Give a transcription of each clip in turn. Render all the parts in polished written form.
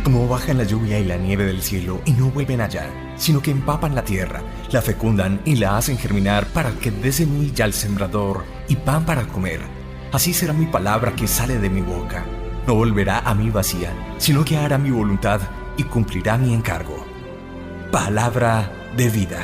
Como bajan la lluvia y la nieve del cielo y no vuelven allá, sino que empapan la tierra, la fecundan y la hacen germinar para que dé semilla al sembrador y pan para comer. Así será mi palabra que sale de mi boca. No volverá a mí vacía, sino que hará mi voluntad y cumplirá mi encargo. Palabra de vida.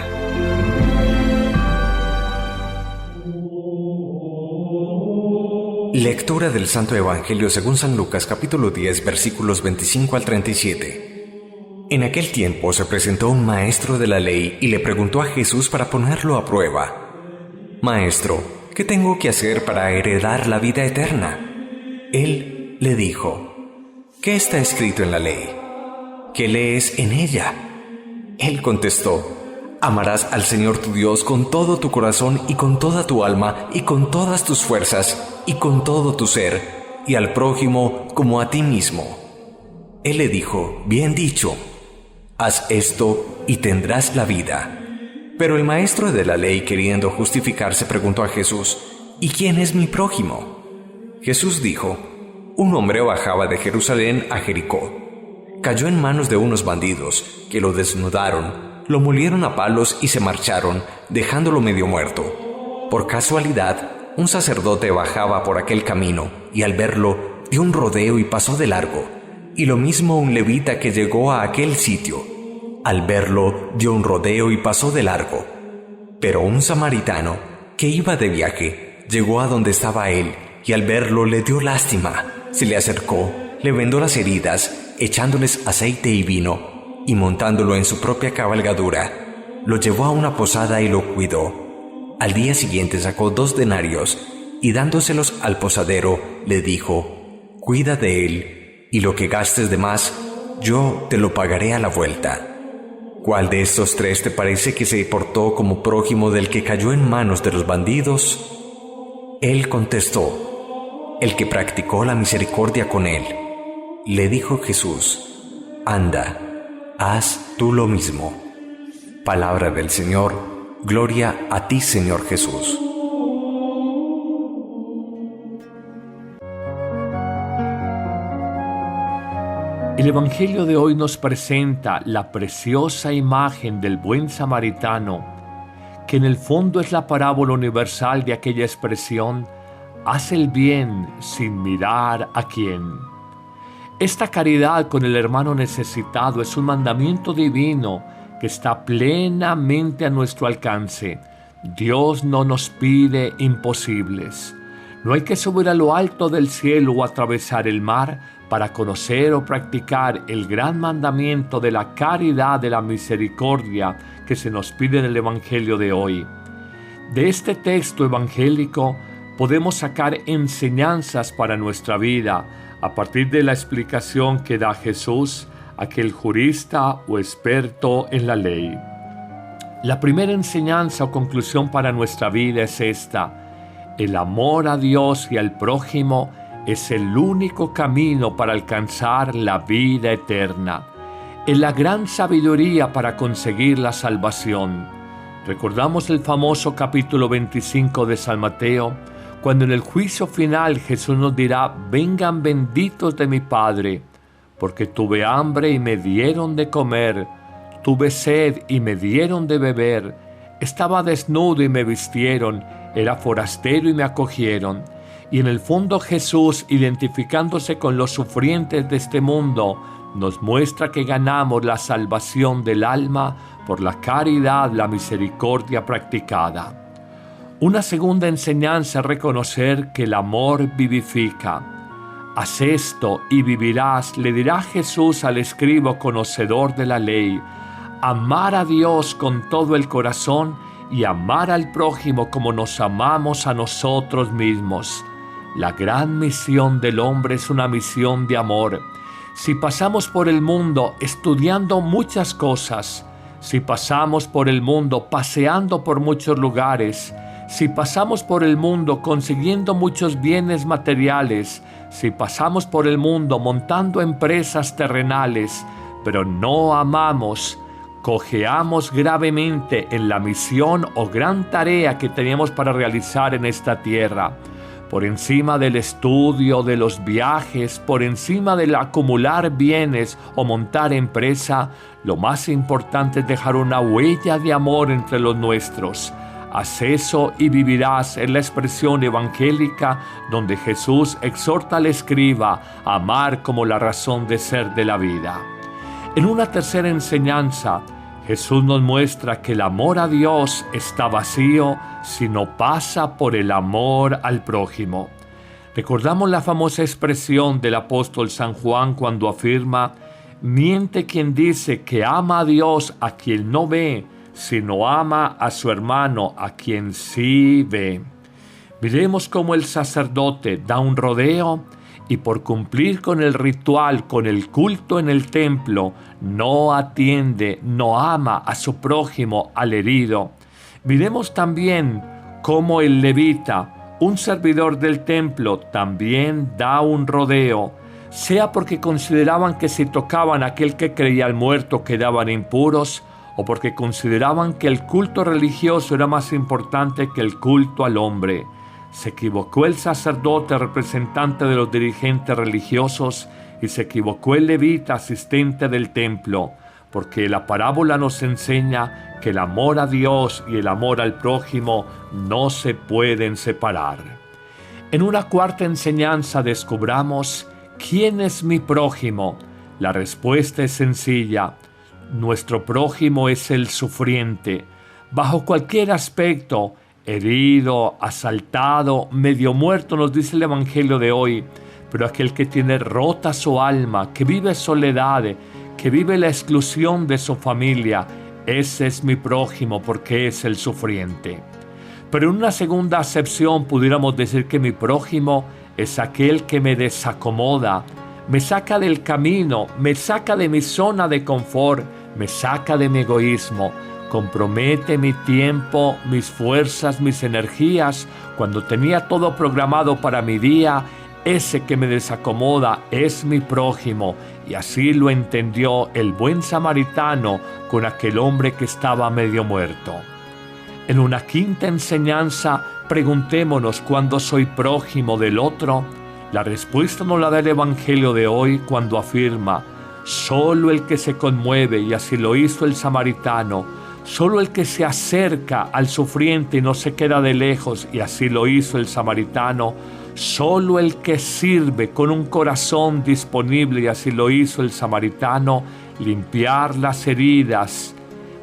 Lectura del Santo Evangelio según San Lucas, capítulo 10, versículos 25 al 37. En aquel tiempo se presentó un maestro de la ley y le preguntó a Jesús para ponerlo a prueba: Maestro, ¿qué tengo que hacer para heredar la vida eterna? Él le dijo: ¿Qué está escrito en la ley? ¿Qué lees en ella? Él contestó: Amarás al Señor tu Dios con todo tu corazón y con toda tu alma y con todas tus fuerzas y con todo tu ser, y al prójimo como a ti mismo. Él le dijo: Bien dicho, haz esto y tendrás la vida. Pero el maestro de la ley, queriendo justificarse, preguntó a Jesús: ¿Y quién es mi prójimo? Jesús dijo: Un hombre bajaba de Jerusalén a Jericó. Cayó en manos de unos bandidos, que lo desnudaron, lo molieron a palos y se marcharon, dejándolo medio muerto. Por casualidad, un sacerdote bajaba por aquel camino, y al verlo, dio un rodeo y pasó de largo. Y lo mismo un levita que llegó a aquel sitio. Al verlo, dio un rodeo y pasó de largo. Pero un samaritano, que iba de viaje, llegó a donde estaba él, y al verlo le dio lástima. Se le acercó, le vendó las heridas, echándoles aceite y vino, y montándolo en su propia cabalgadura, lo llevó a una posada y lo cuidó. Al día siguiente sacó 2 denarios, y dándoselos al posadero, le dijo: Cuida de él, y lo que gastes de más, yo te lo pagaré a la vuelta. ¿Cuál de estos 3 te parece que se portó como prójimo del que cayó en manos de los bandidos? Él contestó: El que practicó la misericordia con él. Le dijo Jesús: Anda, haz tú lo mismo. Palabra del Señor. Gloria a ti, Señor Jesús. El Evangelio de hoy nos presenta la preciosa imagen del buen samaritano, que en el fondo es la parábola universal de aquella expresión: haz el bien sin mirar a quién. Esta caridad con el hermano necesitado es un mandamiento divino que está plenamente a nuestro alcance. Dios no nos pide imposibles. No hay que subir a lo alto del cielo o atravesar el mar para conocer o practicar el gran mandamiento de la caridad, de la misericordia que se nos pide en el Evangelio de hoy. De este texto evangélico podemos sacar enseñanzas para nuestra vida a partir de la explicación que da Jesús, aquel jurista o experto en la ley. La primera enseñanza o conclusión para nuestra vida es esta: el amor a Dios y al prójimo es el único camino para alcanzar la vida eterna. Es la gran sabiduría para conseguir la salvación. Recordamos el famoso capítulo 25 de San Mateo, cuando en el juicio final Jesús nos dirá: vengan benditos de mi Padre, porque tuve hambre y me dieron de comer, tuve sed y me dieron de beber, estaba desnudo y me vistieron, era forastero y me acogieron. Y en el fondo Jesús, identificándose con los sufrientes de este mundo, nos muestra que ganamos la salvación del alma por la caridad, la misericordia practicada. Una segunda enseñanza es reconocer que el amor vivifica. Haz esto y vivirás, le dirá Jesús al escriba conocedor de la ley. Amar a Dios con todo el corazón y amar al prójimo como nos amamos a nosotros mismos. La gran misión del hombre es una misión de amor. Si pasamos por el mundo estudiando muchas cosas, si pasamos por el mundo paseando por muchos lugares, si pasamos por el mundo consiguiendo muchos bienes materiales, si pasamos por el mundo montando empresas terrenales, pero no amamos, cojeamos gravemente en la misión o gran tarea que tenemos para realizar en esta tierra. Por encima del estudio, de los viajes, por encima del acumular bienes o montar empresa, lo más importante es dejar una huella de amor entre los nuestros. Haz eso y vivirás, en la expresión evangélica donde Jesús exhorta al escriba a amar como la razón de ser de la vida. En una tercera enseñanza, Jesús nos muestra que el amor a Dios está vacío si no pasa por el amor al prójimo. Recordamos la famosa expresión del apóstol San Juan cuando afirma: miente quien dice que ama a Dios a quien no ve, sino ama a su hermano a quien sí ve. Miremos cómo el sacerdote da un rodeo y por cumplir con el ritual, con el culto en el templo, no atiende, no ama a su prójimo, al herido. Miremos también cómo el levita, un servidor del templo, también da un rodeo, sea porque consideraban que si tocaban a aquel que creía al muerto quedaban impuros, o porque consideraban que el culto religioso era más importante que el culto al hombre. Se equivocó el sacerdote, representante de los dirigentes religiosos, y se equivocó el levita, asistente del templo, porque la parábola nos enseña que el amor a Dios y el amor al prójimo no se pueden separar. En una cuarta enseñanza descubramos ¿quién es mi prójimo? La respuesta es sencilla. Nuestro prójimo es el sufriente, bajo cualquier aspecto, herido, asaltado, medio muerto, nos dice el Evangelio de hoy, pero aquel que tiene rota su alma, que vive soledad, que vive la exclusión de su familia, ese es mi prójimo porque es el sufriente. Pero en una segunda acepción pudiéramos decir que mi prójimo es aquel que me desacomoda, me saca del camino, me saca de mi zona de confort, me saca de mi egoísmo, compromete mi tiempo, mis fuerzas, mis energías. Cuando tenía todo programado para mi día, ese que me desacomoda es mi prójimo. Y así lo entendió el buen samaritano con aquel hombre que estaba medio muerto. En una quinta enseñanza, preguntémonos ¿cuándo soy prójimo del otro? La respuesta nos la da el Evangelio de hoy cuando afirma: solo el que se conmueve, y así lo hizo el samaritano, solo el que se acerca al sufriente y no se queda de lejos, y así lo hizo el samaritano, solo el que sirve con un corazón disponible, y así lo hizo el samaritano, limpiar las heridas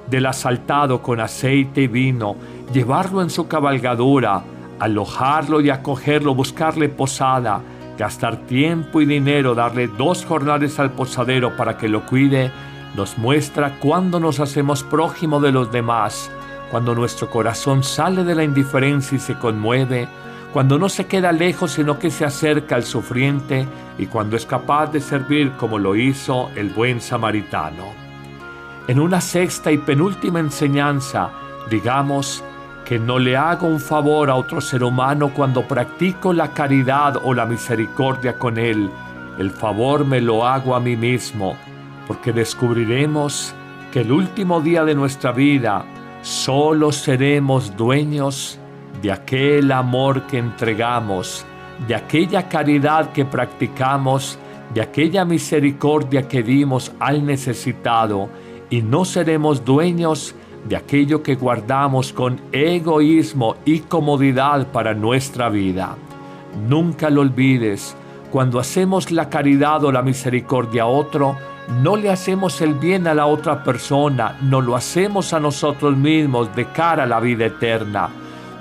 del asaltado con aceite y vino, llevarlo en su cabalgadura, alojarlo y acogerlo, buscarle posada, gastar tiempo y dinero, darle 2 jornales al posadero para que lo cuide, nos muestra cuando nos hacemos prójimo de los demás, cuando nuestro corazón sale de la indiferencia y se conmueve, cuando no se queda lejos sino que se acerca al sufriente y cuando es capaz de servir como lo hizo el buen samaritano. En una sexta y penúltima enseñanza, digamos que no le hago un favor a otro ser humano cuando practico la caridad o la misericordia con él. El favor me lo hago a mí mismo, porque descubriremos que el último día de nuestra vida solo seremos dueños de aquel amor que entregamos, de aquella caridad que practicamos, de aquella misericordia que dimos al necesitado, y no seremos dueños de aquello que guardamos con egoísmo y comodidad para nuestra vida. Nunca lo olvides, cuando hacemos la caridad o la misericordia a otro, no le hacemos el bien a la otra persona, no lo hacemos a nosotros mismos de cara a la vida eterna.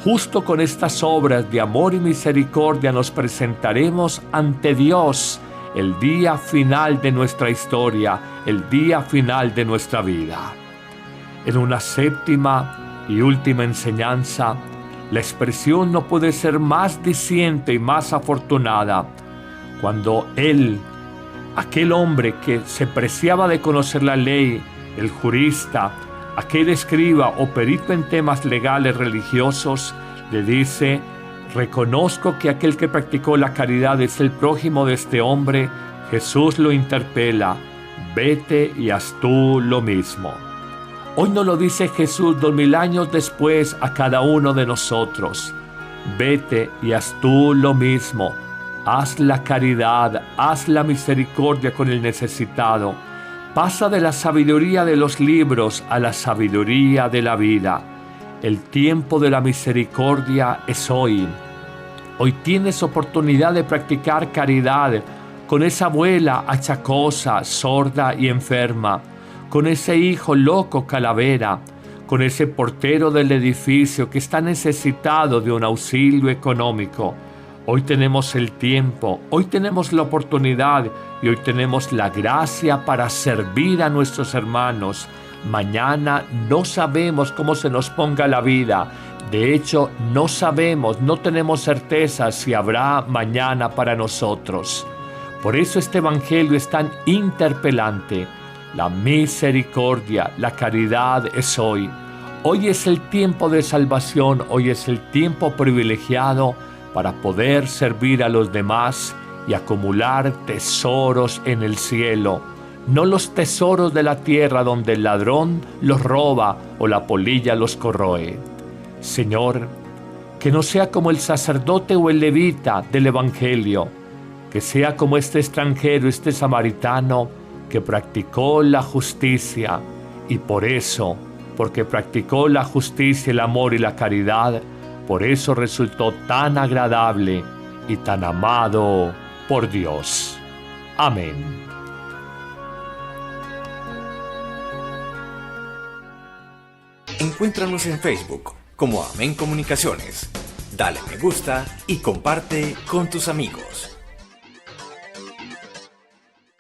Justo con estas obras de amor y misericordia nos presentaremos ante Dios el día final de nuestra historia, el día final de nuestra vida. En una séptima y última enseñanza, la expresión no puede ser más diciente y más afortunada. Cuando él, aquel hombre que se preciaba de conocer la ley, el jurista, aquel escriba o perito en temas legales religiosos, le dice: reconozco que aquel que practicó la caridad es el prójimo de este hombre. Jesús lo interpela: vete y haz tú lo mismo. Hoy nos lo dice Jesús 2000 años después a cada uno de nosotros. Vete y haz tú lo mismo. Haz la caridad, haz la misericordia con el necesitado. Pasa de la sabiduría de los libros a la sabiduría de la vida. El tiempo de la misericordia es hoy. Hoy tienes oportunidad de practicar caridad con esa abuela achacosa, sorda y enferma, con ese hijo loco calavera, con ese portero del edificio que está necesitado de un auxilio económico. Hoy tenemos el tiempo, hoy tenemos la oportunidad y hoy tenemos la gracia para servir a nuestros hermanos. Mañana no sabemos cómo se nos ponga la vida. De hecho, no sabemos, no tenemos certeza si habrá mañana para nosotros. Por eso este evangelio es tan interpelante. La misericordia, la caridad es hoy. Hoy es el tiempo de salvación, hoy es el tiempo privilegiado para poder servir a los demás y acumular tesoros en el cielo. No los tesoros de la tierra donde el ladrón los roba o la polilla los corroe. Señor, que no sea como el sacerdote o el levita del evangelio, que sea como este extranjero, este samaritano, que practicó la justicia y por eso, porque practicó la justicia, el amor y la caridad, por eso resultó tan agradable y tan amado por Dios. Amén. Encuéntranos en Facebook como Amén Comunicaciones. Dale me gusta y comparte con tus amigos.